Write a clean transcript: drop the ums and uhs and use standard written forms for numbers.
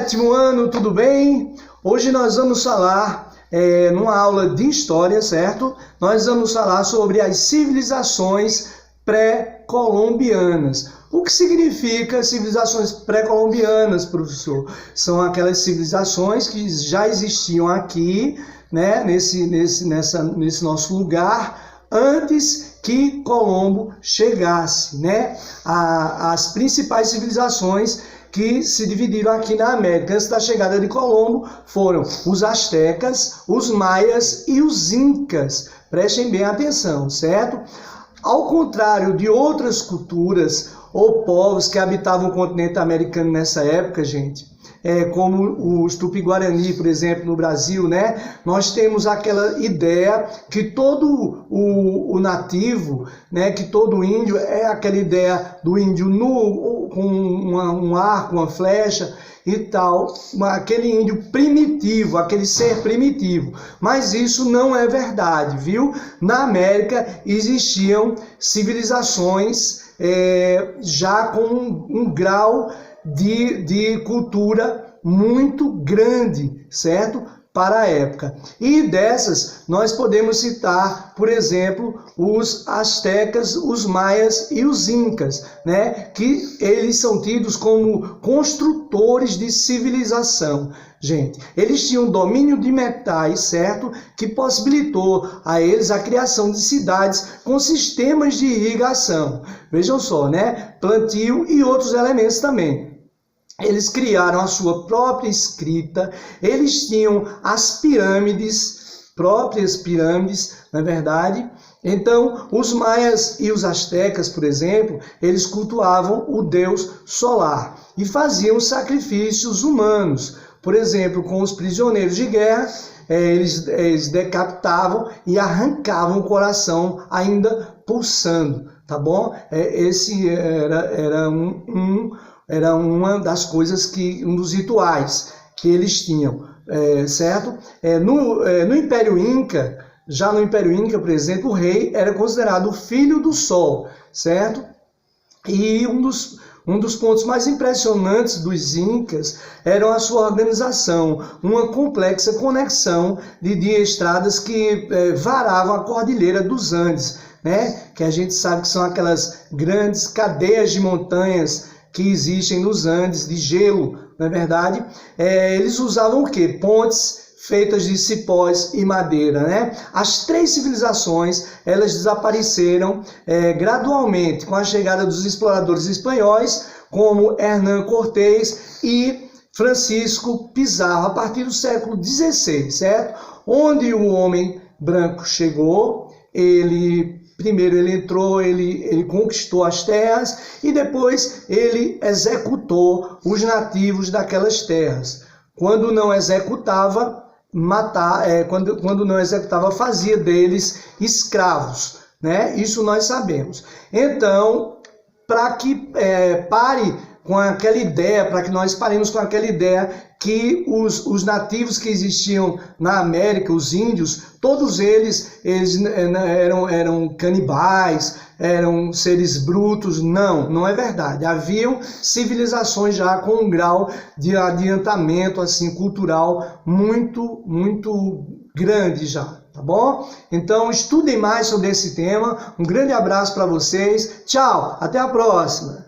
sétimo ano, tudo bem? Hoje nós vamos falar, numa aula de história, certo? Nós vamos falar sobre as civilizações pré-colombianas. O que significa civilizações pré-colombianas, professor? São aquelas civilizações que já existiam aqui, né, nesse nosso lugar, antes que Colombo chegasse, né? As principais civilizações que se dividiram aqui na América antes da chegada de Colombo foram os astecas, os maias e os incas. Prestem bem atenção, certo? Ao contrário de outras culturas ou povos que habitavam o continente americano nessa época, gente, como os Tupi-Guarani, por exemplo, no Brasil, né? Nós temos aquela ideia que todo o nativo, né? Que todo índio é aquela ideia do índio nu, com um arco, uma flecha e tal, aquele índio primitivo, aquele ser primitivo. Mas isso não é verdade, viu? Na América existiam civilizações já com um grau de cultura muito grande, certo? Para a época. E dessas, nós podemos citar, por exemplo, os astecas, os maias e os incas, né? Que eles são tidos como construtores de civilização. Gente, eles tinham domínio de metais, certo? Que possibilitou a eles a criação de cidades com sistemas de irrigação. Vejam só, né? Plantio e outros elementos também. Eles criaram a sua própria escrita, eles tinham as pirâmides, próprias pirâmides, na verdade. Então, os maias e os astecas, por exemplo, eles cultuavam o deus solar e faziam sacrifícios humanos. Por exemplo, com os prisioneiros de guerra, eles decapitavam e arrancavam o coração ainda pulsando, tá bom? Esse era uma das coisas um dos rituais que eles tinham, certo? No Império Inca, já no Império Inca, por exemplo, o rei era considerado o filho do sol, certo? E um dos pontos mais impressionantes dos Incas era a sua organização, uma complexa conexão de estradas que varavam a Cordilheira dos Andes, né? Que a gente sabe que são aquelas grandes cadeias de montanhas que existem nos Andes, de gelo, não é verdade? Eles usavam o quê? Pontes feitas de cipós e madeira, né? As três civilizações, elas desapareceram gradualmente com a chegada dos exploradores espanhóis, como Hernán Cortés e Francisco Pizarro, a partir do século XVI, certo? Onde o homem branco chegou, primeiro ele entrou, ele conquistou as terras e depois ele executou os nativos daquelas terras. Quando não executava, quando não executava, fazia deles escravos, né? Isso nós sabemos. Então, para que pare com aquela ideia, para que nós paremos com aquela ideia que os nativos que existiam na América, os índios, todos eles eram canibais, eram seres brutos. Não é verdade. Haviam civilizações já com um grau de adiantamento assim, cultural muito, muito grande já. Tá bom? Então, estudem mais sobre esse tema. Um grande abraço para vocês. Tchau, até a próxima.